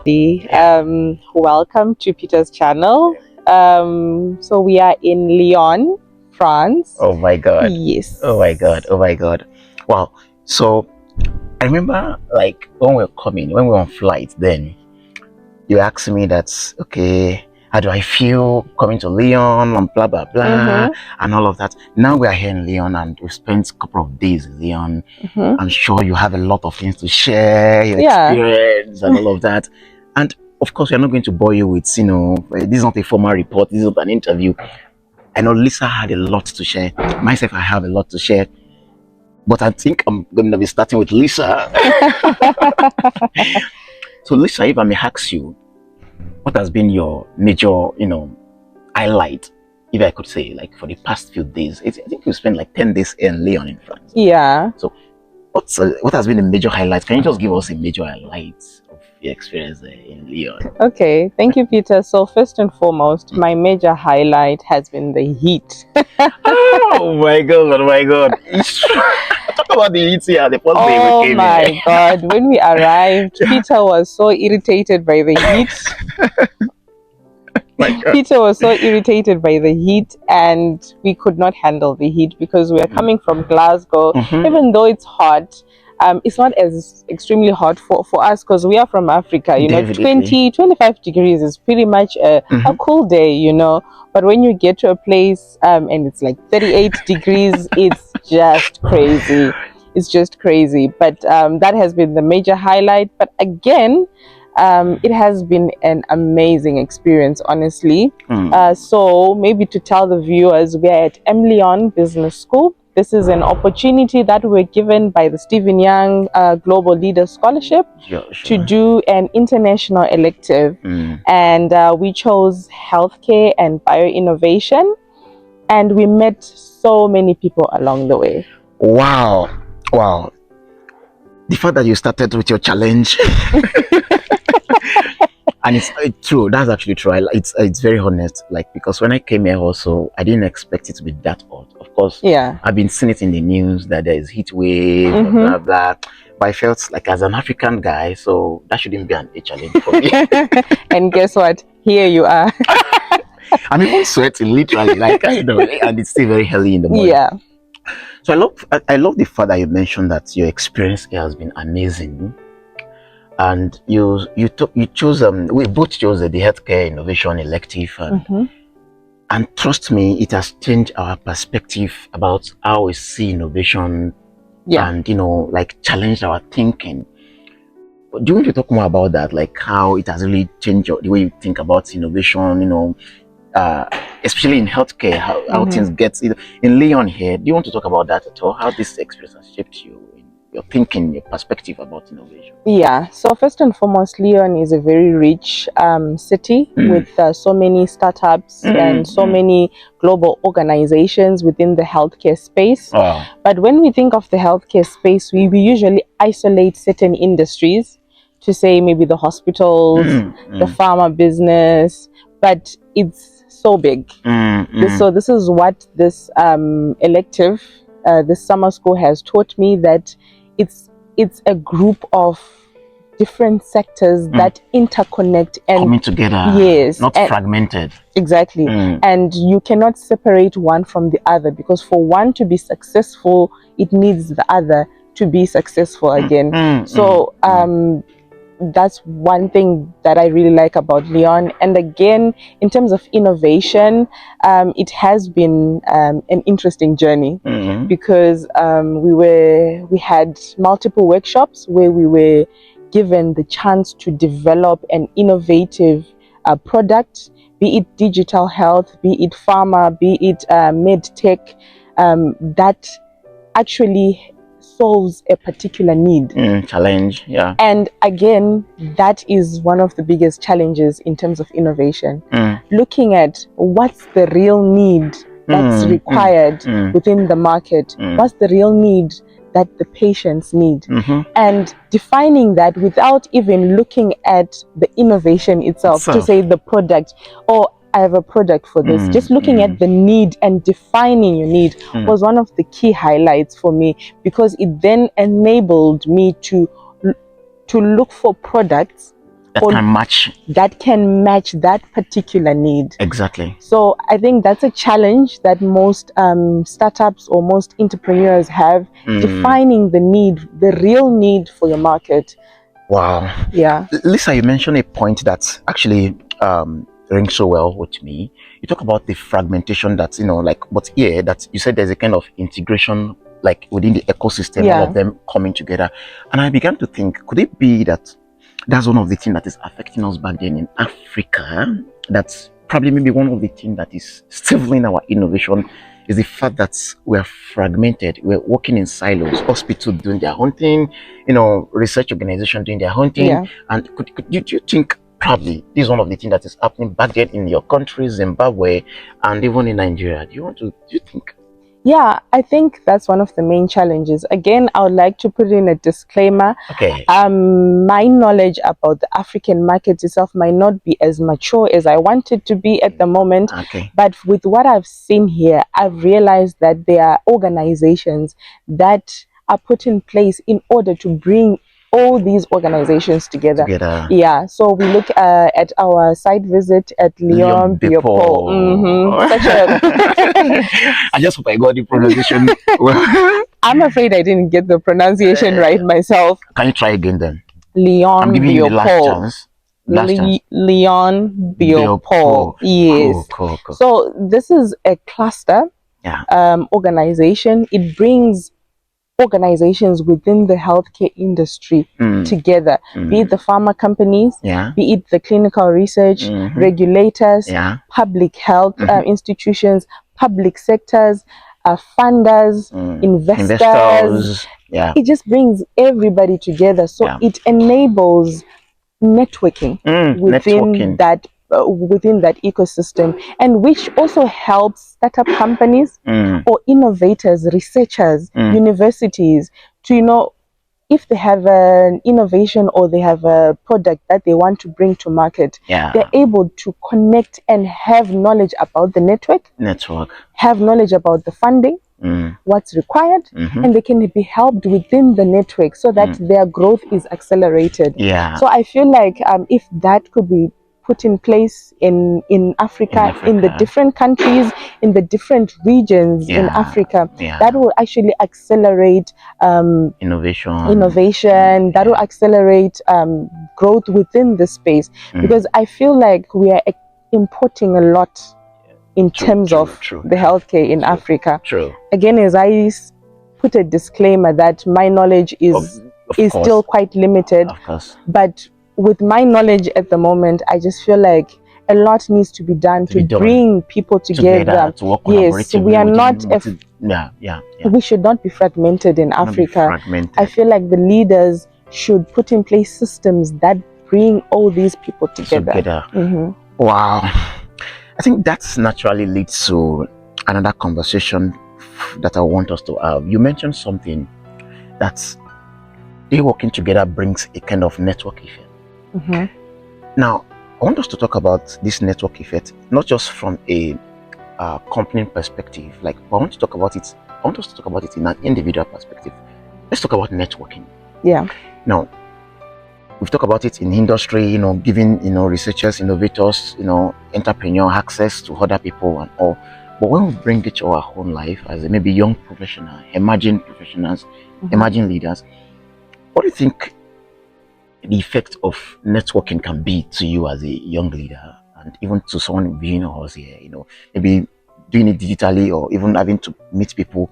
Welcome to Peter's channel. So we are in Lyon, France. Oh my God. Yes. Oh my God. Oh my God. Wow. So I remember like when we were on flight, then you asked me that's okay, how do I feel coming to Lyon and blah blah blah and all of that. Now we are here in Lyon and we spent a couple of days in Lyon. I'm sure you have a lot of things to share, your experience and all of that. And of course, we're not going to bore you with, this is not a formal report, this is not an interview. I know Lisa had a lot to share. Myself, I have a lot to share. But I think I'm going to be starting with Lisa. So Lisa, if I may ask you, what has been your major, highlight, if I could say, like for the past few days? I think you spent like 10 days in Lyon in France. Yeah. So what has been the major highlight? Can you just give us a major highlight of your experience in Lyon? Okay, thank you, Peter. So first and foremost, my major highlight has been the heat. Oh my God. Talk about the heat here, the first day we came Oh my God, when we arrived, Peter was so irritated by the heat. Peter was so irritated by the heat, and we could not handle the heat because we are coming from Glasgow. Even though it's hot, it's not as extremely hot for us because we are from Africa. 20-25 degrees is pretty much a cool day, but when you get to a place and it's like 38 degrees, it's just crazy. But that has been the major highlight. But again, it has been an amazing experience, honestly. So maybe to tell the viewers, we're at Emlyon Business School. This is an opportunity that we're given by the Stephen Young Global Leader Scholarship to do an international elective. And we chose healthcare and bioinnovation. And we met so many people along the way. Wow. The fact that you started with your challenge. And it's true. That's actually true. It's very honest. Like, because when I came here also, I didn't expect it to be that hot. Of course, I've been seeing it in the news that there is heat wave, blah blah. But I felt like as an African guy, so that shouldn't be a challenge for me. And guess what? Here you are. I'm even sweating, literally, like and it's still very early in the morning. Yeah. So I love the fact that you mentioned that your experience here has been amazing. And we both chose the healthcare innovation elective, and trust me, it has changed our perspective about how we see innovation, and like challenged our thinking. Do you want to talk more about that, like how it has really changed the way you think about innovation? Especially in healthcare, how things get in Lyon here. Do you want to talk about that at all? How this experience has shaped you? Your thinking, your perspective about innovation? Yeah, so first and foremost, Lyon is a very rich city with so many startups and so many global organizations within the healthcare space. But when we think of the healthcare space, we usually isolate certain industries to say maybe the hospitals, the pharma business, but it's so big. So this is what this elective, this summer school has taught me, that it's a group of different sectors that interconnect and coming together. Yes, not fragmented. Exactly. And you cannot separate one from the other, because for one to be successful, it needs the other to be successful again. So that's one thing that I really like about Lyon. And again, in terms of innovation, it has been an interesting journey, because we had multiple workshops where we were given the chance to develop an innovative product, be it digital health, be it pharma, be it med tech, that actually solves a particular need, challenge. And again, that is one of the biggest challenges in terms of innovation, looking at what's the real need that's required within the market, what's the real need that the patients need, and defining that without even looking at the innovation itself, to say the product, or I have a product for this. Just looking at the need and defining your need was one of the key highlights for me, because it then enabled me to look for products that can match that particular need. Exactly. So I think that's a challenge that most startups or most entrepreneurs have, defining the need, the real need for your market. Wow. Yeah. Lisa, you mentioned a point that's actually rings so well with me. You talk about the fragmentation that's, but here that you said there's a kind of integration like within the ecosystem, all of them coming together. And I began to think, could it be that that's one of the things that is affecting us back then in Africa? That's probably maybe one of the things that is stifling our innovation, is the fact that we're fragmented. We're working in silos, hospital doing their own thing, research organization doing their own thing. And do you think probably this is one of the things that is happening back then in your country, Zimbabwe, and even in Nigeria? Do you think? Yeah, I think that's one of the main challenges. Again, I would like to put in a disclaimer. Okay. My knowledge about the African market itself might not be as mature as I want it to be at the moment. Okay. But with what I've seen here, I've realized that there are organizations that are put in place in order to bring all these organizations together. Yeah, so we look at our site visit at Lyon French. I just hope I got the pronunciation well. I'm afraid I didn't get the pronunciation right myself. Can you try again then? Lyon I'm giving you the last chance. Lyon French. Yes. Cool. So this is a cluster organization. It brings organizations within the healthcare industry together, be it the pharma companies, be it the clinical research, regulators, public health institutions, public sectors, funders, investors. It just brings everybody together. So it enables networking within that ecosystem, and which also helps startup companies or innovators, researchers, universities to if they have an innovation or they have a product that they want to bring to market, they're able to connect and have knowledge about the network, have knowledge about the funding, what's required, and they can be helped within the network so that their growth is accelerated. So I feel like if that could be put in place in Africa, in the different countries, in the different regions in Africa, that will actually accelerate innovation, that will accelerate growth within the space, because I feel like we are importing a lot in terms of the healthcare in Africa. Again, as I put a disclaimer that my knowledge is still quite limited, but with my knowledge at the moment, I just feel like a lot needs to be done to bring people together. Yes, we are not. We should not be fragmented in Africa. I feel like the leaders should put in place systems that bring all these people together. Wow, I think that's naturally leads to another conversation that I want us to have. You mentioned something that they working together brings a kind of network effect. Now, I want us to talk about this network effect, not just from a company perspective. I want to talk about it. I want us to talk about it in an individual perspective. Let's talk about networking. Now, we've talked about it in industry. Giving researchers, innovators, entrepreneur access to other people and all. But when we bring it to our own life as maybe young professional, emerging professionals, emerging leaders, what do you think the effect of networking can be to you as a young leader, and even to someone viewing us here, maybe doing it digitally or even having to meet people?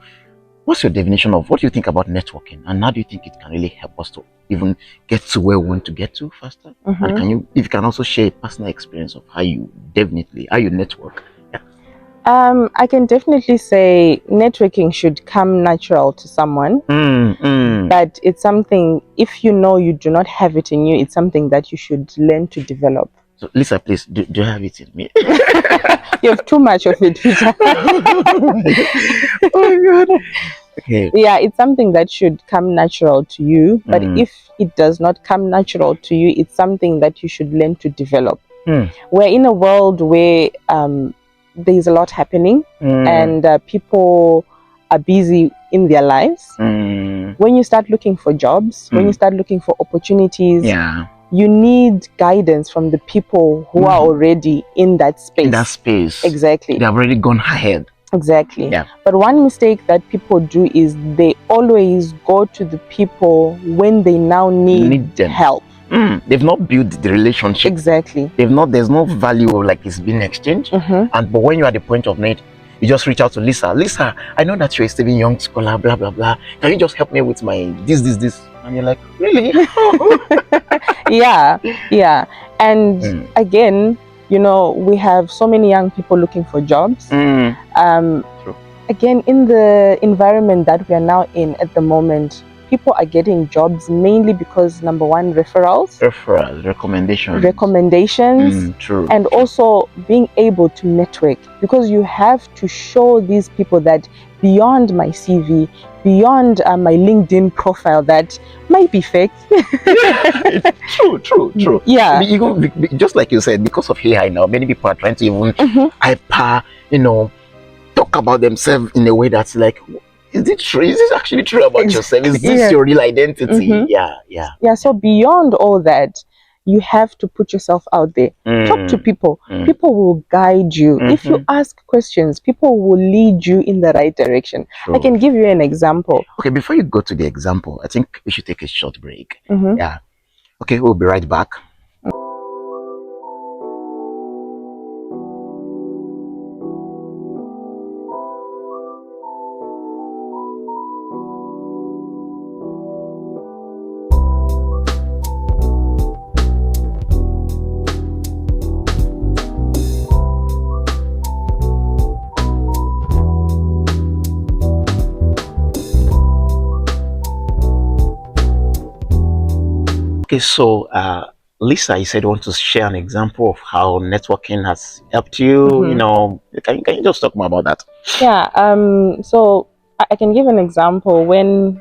What's your definition of what do you think about networking, and how do you think it can really help us to even get to where we want to get to faster? And if you can also share a personal experience of how you network? I can definitely say networking should come natural to someone, but it's something, if you do not have it in you, it's something that you should learn to develop. So Lisa, please, do you have it in me? You have too much of it, Peter. Oh my God. Okay. Yeah, it's something that should come natural to you, but if it does not come natural to you, it's something that you should learn to develop. We're in a world where there's a lot happening, and people are busy in their lives. When you start looking for jobs, when you start looking for opportunities, you need guidance from the people who are already in that space. In that space. Exactly. They have already gone ahead. Exactly. Yeah. But one mistake that people do is they always go to the people when they now need help. They've not built the relationship. Exactly. There's no value like it's been exchanged. But when you're at the point of need, you just reach out to Lisa. Lisa, I know that you're a Stephen Young scholar, blah blah blah. Can you just help me with my this? And you're like, really? Yeah. And again, you know, we have so many young people looking for jobs. True. Again, in the environment that we are now in at the moment, people are getting jobs mainly because, number one, recommendations. True. And also being able to network, because you have to show these people that beyond my CV, beyond my LinkedIn profile that might be fake. True. Yeah. Just like you said, because of AI now, many people are trying to even hyper, talk about themselves in a way that's like, is it true? Is this actually true about yourself? Is this your real identity? Yeah. So beyond all that, you have to put yourself out there. Talk to people. People will guide you. If you ask questions, people will lead you in the right direction. True. I can give you an example. Okay, before you go to the example, I think we should take a short break. Yeah. Okay, we'll be right back. Okay, so Lisa, you said you want to share an example of how networking has helped you. Can you just talk more about that? Yeah. So I can give an example. When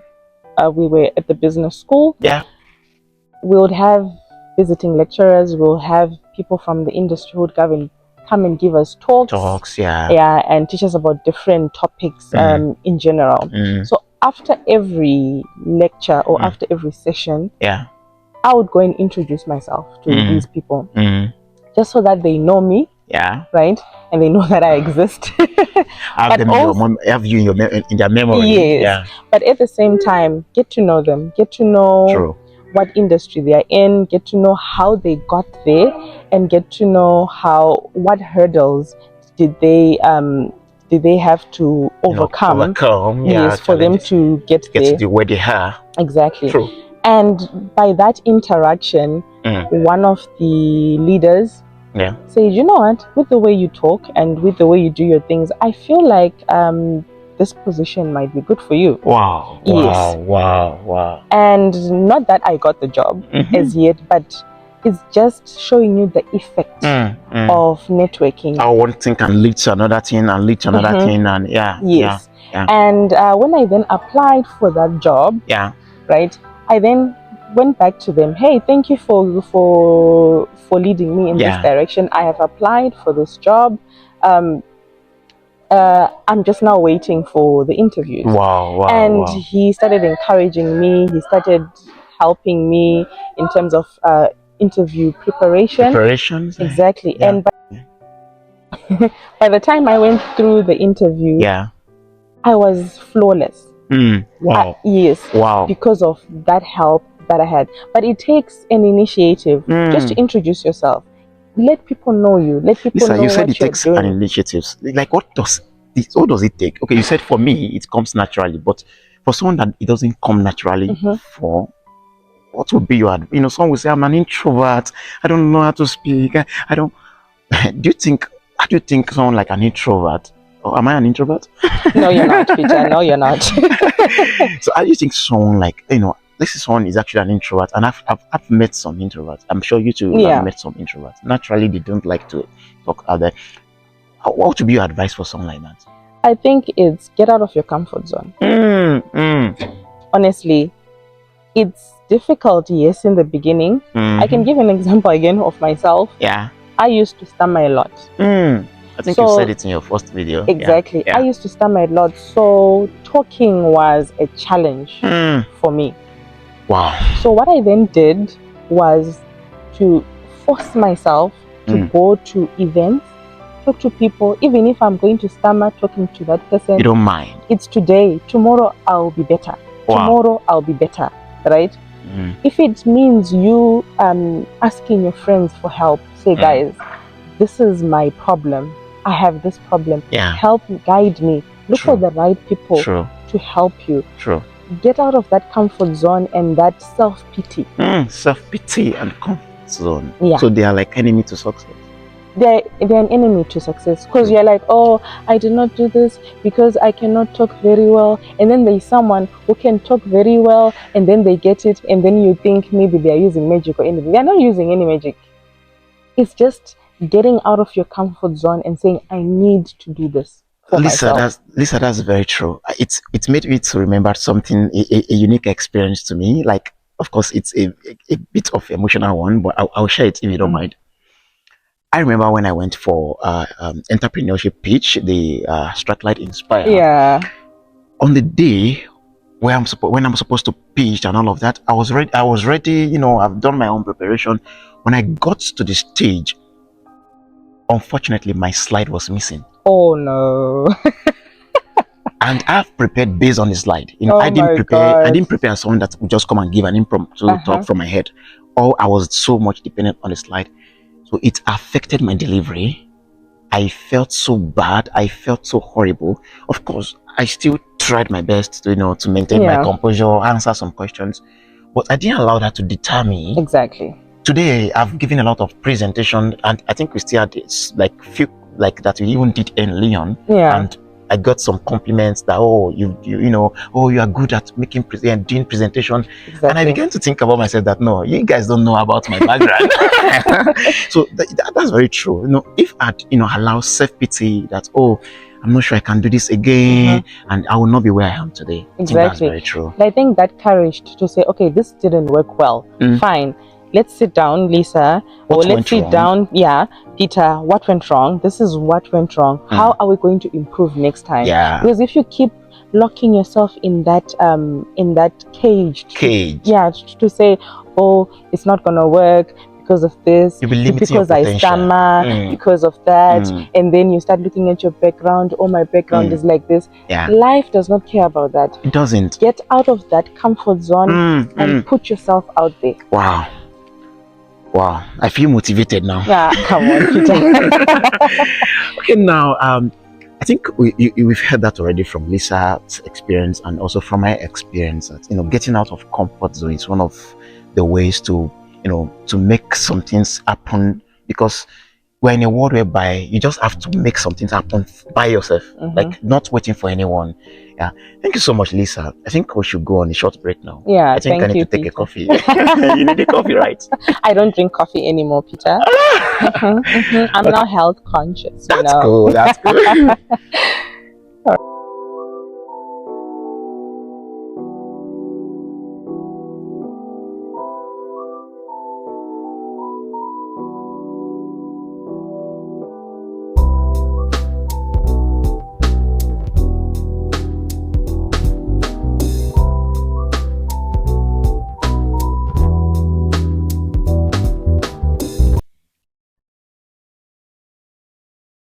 we were at the business school, we would have visiting lecturers. We'll have people from the industry who would come and give us talks. And teach us about different topics in general. So after every lecture or after every session, I would go and introduce myself to these people, just so that they know me, right? And they know that I exist. Have you in their memory. Yes. Yeah. But at the same time, get to know them, get to know what industry they are in, get to know how they got there, and get to know what hurdles did they have to overcome for them to get there. To where they are. Exactly. True. And by that interaction, one of the leaders said, you know what, with the way you talk and with the way you do your things, I feel like this position might be good for you. Wow. And not that I got the job as yet, but it's just showing you the effect of networking. How one thing can lead to another thing and lead to another thing, and And when I then applied for that job, right, I then went back to them. Hey, thank you for leading me in this direction. I have applied for this job. I'm just now waiting for the interviews. And he started encouraging me. He started helping me in terms of interview preparations. Exactly. And by the time I went through the interview, I was flawless. Because of that help that I had. But it takes an initiative just to introduce yourself. Let people know you. Let people know you said what it you're takes doing. an initiative. Like, what does it take? Okay, you said for me it comes naturally, but for someone that it doesn't come naturally, for what would be your someone will say, I'm an introvert, I don't know how to speak, I don't how do you think someone like an introvert, or am I an introvert? No, you're not, Peter. No, you're not. So how do you think someone like, this is someone is actually an introvert, and I've met some introverts. I'm sure you too have met some introverts. Naturally, they don't like to talk out there. What would be your advice for someone like that? I think it's get out of your comfort zone. Honestly, it's difficult, yes, in the beginning. I can give an example again of myself. I used to stammer a lot. I think you said it in your first video. Exactly. I used to stammer a lot, so talking was a challenge for me. Wow. So what I then did was to force myself to go to events, talk to people, even if I'm going to stammer talking to that person. You don't mind. It's today. Tomorrow I'll be better. Wow. Tomorrow I'll be better, right? If it means you asking your friends for help, say, guys, this is my problem. I have this problem. Help me, guide me. Look for the right people to help you. Get out of that comfort zone and that self-pity. Self-pity and comfort zone. Yeah. So they are like enemy to success. They're an enemy to success, because you're like, oh, I did not do this because I cannot talk very well, and then there's someone who can talk very well and then they get it, and then you think maybe they're using magic or anything. They're not using any magic. It's just getting out of your comfort zone and saying, I need to do this for myself. Lisa, that's very true. It's made me to remember something, a unique experience to me. Like, of course, it's a bit of emotional one, but I'll share it if you don't mind. I remember when I went for entrepreneurship pitch, the Stratlight Inspire. Yeah. On the day when I'm supposed to pitch and all of that, I was ready. You know, I've done my own preparation. When I got to the stage, unfortunately, my slide was missing. Oh no. And I've prepared based on the slide. You know, Oh I didn't prepare someone that would just come and give an impromptu talk from my head. Or I was so much dependent on the slide. So it affected my delivery. I felt so bad. I felt so horrible. Of course, I still tried my best to, you know, to maintain my composure, answer some questions, but I didn't allow that to deter me. Exactly. Today, I've given a lot of presentation, and I think we still had like few like that we even did in Lyon. Yeah. And I got some compliments that, oh, you know, oh, you are good at doing presentation. Exactly. And I began to think about myself that, no, you guys don't know about my background. So that's very true. You know, if I'd, you know, allow self-pity that, oh, I'm not sure I can do this again, and I will not be where I am today. Exactly. I think that's very true. I think that courage to say, okay, this didn't work well. Fine. Let's sit down, Lisa. Let's sit down. Yeah, Peter, what went wrong? This is what went wrong. How are we going to improve next time? Yeah. Because if you keep locking yourself in that cage. Yeah, to say, oh, it's not gonna work because of this, because I stammer, because of that, and then you start looking at your background. Oh, my background is like this. Yeah. Life does not care about that. It doesn't. Get out of that comfort zone and put yourself out there. Wow. Wow, I feel motivated now. Yeah, come on, Peter. Okay, now I think we've heard that already from Lisa's experience and also from my experience. That, you know, getting out of comfort zone is one of the ways to, you know, to make some things happen, because we're in a world whereby you just have to make some things happen by yourself, like not waiting for anyone. Yeah. Thank you so much, Lisa. I think we should go on a short break now. Yeah. I think I need to take a coffee. You need a coffee, right? I don't drink coffee anymore, Peter. I'm now health conscious. That's cool. That's good.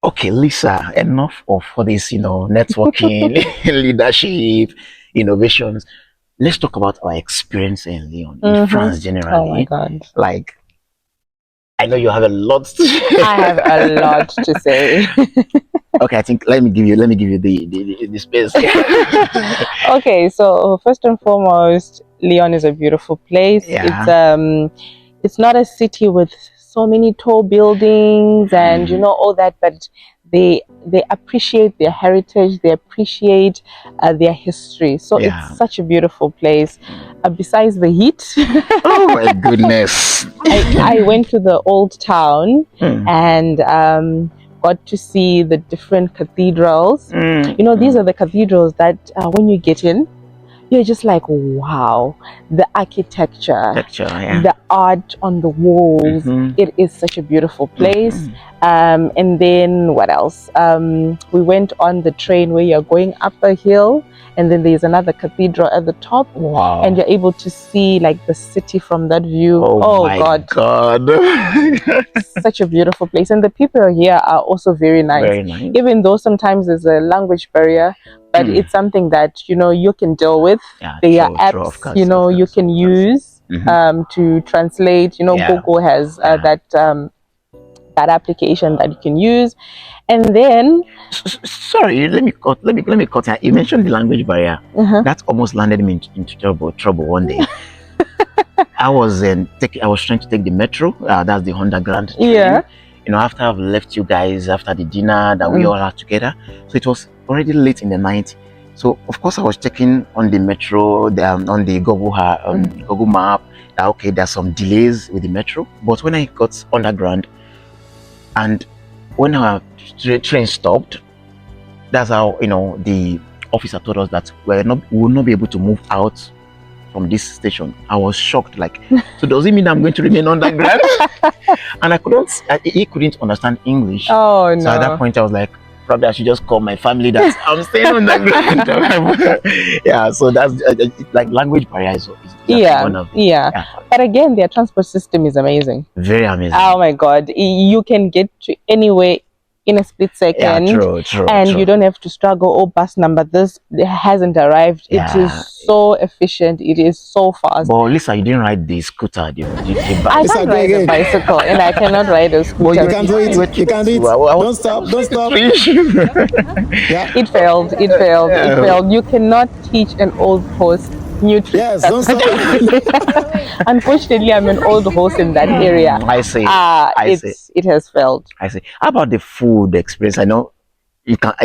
Okay, Lisa, enough of all this, you know, networking, leadership, innovations. Let's talk about our experience in Lyon, in France generally. Oh my God. Like, I know you have a lot to I have a lot to say. Okay, I think let me give you the space. Okay, so first and foremost, Lyon is a beautiful place. Yeah. It's not a city with so many tall buildings and you know all that, but they appreciate their heritage, they appreciate their history. So it's such a beautiful place. Besides the heat, oh my goodness, I went to the old town and got to see the different cathedrals. You know, these are the cathedrals that when you get in, you're just like, wow, the architecture, the art on the walls. It is such a beautiful place. And then what else? We went on the train where you're going up a hill, and then there's another cathedral at the top. Wow. And you're able to see like the city from that view. Oh my God. Such a beautiful place. And the people here are also very nice. Very nice. Even though sometimes there's a language barrier, but it's something that, you know, you can deal with. There are apps, you know, you can use to translate. You know, Google has that application that you can use. And then sorry, let me cut. You mentioned the language barrier. That almost landed me into trouble one day. I was trying to take the metro. That's the underground train. Yeah. You know, after I've left you guys after the dinner that we all had together, so it was already late in the night. So of course I was checking on the metro, on the Google map. That okay, there's some delays with the metro. But when I got underground, and when our train stopped, that's how, you know, the officer told us that we will not be able to move out from this station. I was shocked, like, so does it mean I'm going to remain underground? And he couldn't understand English. Oh no. So at that point I was like, probably I should just call my family that I'm staying underground. Yeah, so that's like language barrier is one of them. Yeah. But again, their transport system is amazing. Very amazing. Oh my God, you can get to anywhere in a split second. True. You don't have to struggle. Oh, bus number this hasn't arrived. It is so efficient. It is so fast. But Lisa, you didn't ride the scooter. I can't ride a bicycle, and I cannot ride a scooter. Well, you can't do it. You can't do it. Don't stop. It failed. You cannot teach an old horse new tricks. Yes, don't stop. Unfortunately, I'm an old horse in that area. I see. It has failed. I see. How about the food experience? I know you can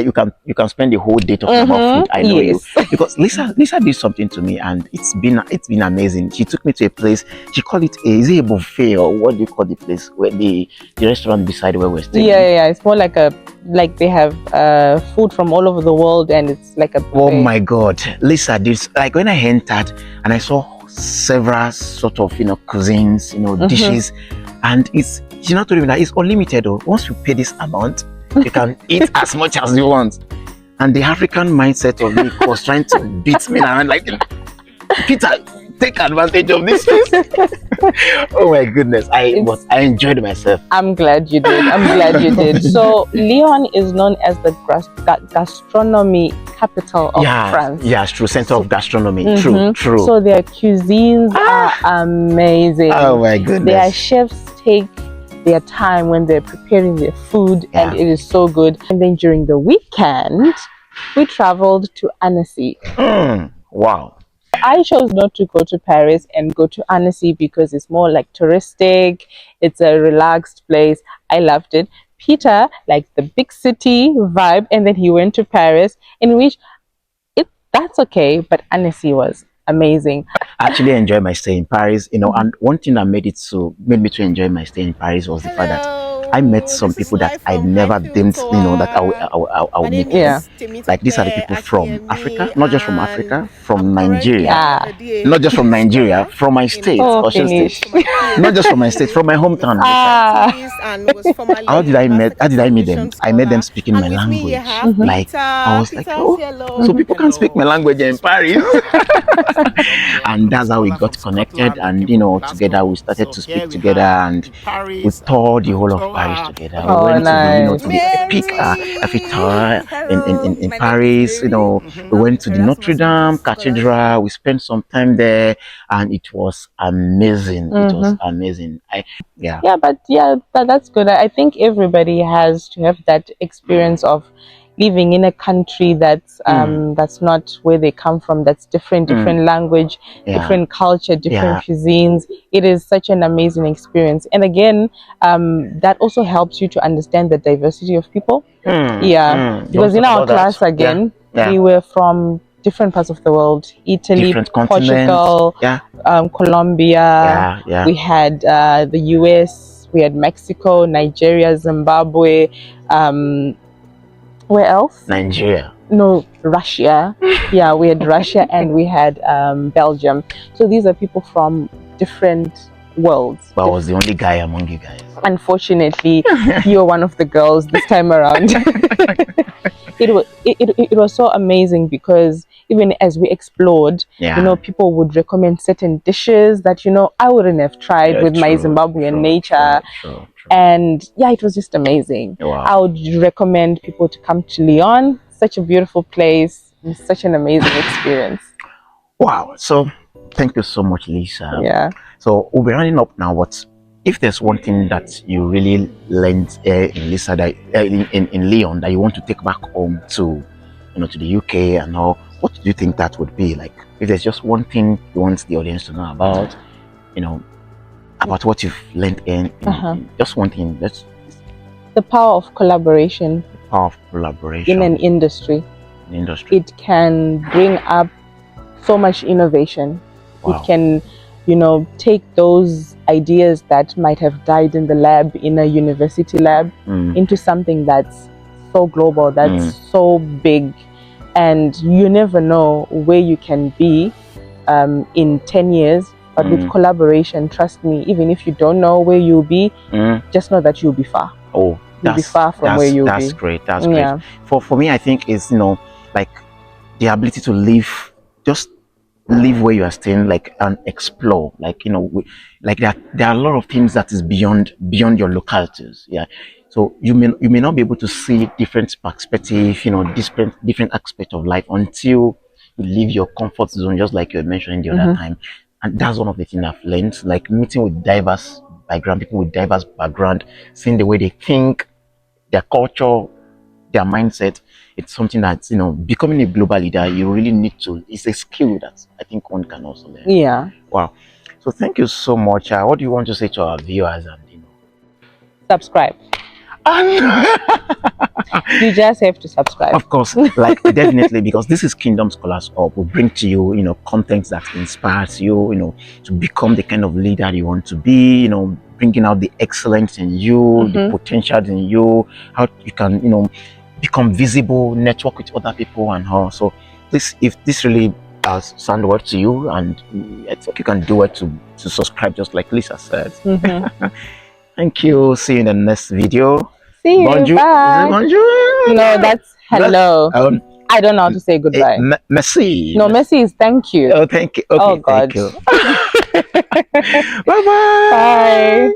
spend the whole day talking about food. I know you, because Lisa did something to me, and it's been amazing. She took me to a place. She called it is it a buffet, or what do you call the place where the restaurant beside where we're staying? Yeah. It's more like they have food from all over the world, and it's like a buffet. Oh my God, Lisa, this, like, when I entered and I saw several sort of, you know, cuisines, you know, dishes, and she's not telling me that it's unlimited. Though once you pay this amount, you can eat as much as you want. And the African mindset of me was trying to beat me around, like, Peter, take advantage of this. Oh my goodness, I enjoyed myself. I'm glad you did. So Lyon is known as the gastronomy capital of France. Yeah, true. Center of gastronomy. True. So their cuisines are amazing. Oh my goodness. Their chefs take their time when they're preparing their food, and it is so good. And then during the weekend, we traveled to Annecy. Wow. I chose not to go to Paris and go to Annecy because it's more like touristic. It's a relaxed place. I loved it. Peter liked the big city vibe, and then he went to Paris, in which that's okay, but Annecy was amazing. I actually enjoyed my stay in Paris, you know, and one thing that made me to enjoy my stay in Paris was the fact that I met some people that I never dreamed, you know, that I would meet. Yeah. Like, these are the people from Africa, not just from Africa, from Nigeria. Not just from Nigeria, from my state, Osun State. Not just from my state, from my hometown. How did I meet them? I met them speaking my language. Like, I was like, oh, so people can speak my language in Paris. And that's how we got connected, and, you know, together we started to speak together, and we toured the whole of Paris together. We went to the Epic Eiffel Tower in Paris. You know, we went to the Notre Dame Cathedral. We spent some time there, and it was amazing. It was amazing. But that's good. I think everybody has to have that experience of living in a country that's not where they come from, that's different language, different culture, different cuisines. It is such an amazing experience. And again, that also helps you to understand the diversity of people. Because in our class again, we were from different parts of the world: Italy, Portugal, Colombia. We had the US, we had Mexico, Nigeria, Zimbabwe. Where else? Nigeria. No, Russia. Yeah, we had Russia, and we had Belgium. So these are people from different worlds. But I was the only guy among you guys. Unfortunately, you're one of the girls this time around. It was so amazing because even as we explored, Yeah. you know, people would recommend certain dishes that, you know, I wouldn't have tried with my Zimbabwean nature. True. And yeah, it was just amazing. Wow. I would recommend people to come to Lyon. Such a beautiful place, and such an amazing experience. Wow. So thank you so much, Lisa. Yeah. So we'll be running up now. What if there's one thing that you really learned in Lisa that in Lyon that you want to take back home to, you know, to the UK and all? What do you think that would be? Like, if there's just one thing you want the audience to know about, you know, about what you've learned in just one thing. That's the power of collaboration. the power of collaboration in an industry. It can bring up so much innovation. Wow. It can, you know, take those ideas that might have died in the lab, in a university lab, into something that's so global, that's so big, and you never know where you can be in 10 years. But with collaboration, trust me, even if you don't know where you'll be, just know that you'll be far. Oh, you'll be far from where you'll be. That's great. That's great. For me, I think it's, you know, like the ability to live, just live where you are staying, like, and explore. Like, you know, like there are a lot of things that is beyond your localities. Yeah. So you may not be able to see different perspective, you know, different aspect of life until you leave your comfort zone, just like you were mentioning the other time. And that's one of the things I've learned, like meeting with diverse background, people with diverse background, seeing the way they think, their culture, their mindset. It's something that's, you know, becoming a global leader, you really need to, it's a skill that I think one can also learn. Yeah. Wow. So thank you so much. What do you want to say to our viewers? And, you know, subscribe. You just have to subscribe. Of course, like definitely, because this is Kingdom Scholars Up. We bring to you, you know, content that inspires you, you know, to become the kind of leader you want to be, you know, bringing out the excellence in you, the potential in you, how you can, you know, become visible, network with other people and all. So this, if this really sound well to you, and I think you can do it to subscribe, just like Lisa said. Thank you. See you in the next video. See you. Bonjour. Bye. Bonjour. No, that's hello. I don't know how to say goodbye. Merci. No, merci is thank you. Oh, thank you. Okay, oh, God. Thank you. Bye-bye. Bye.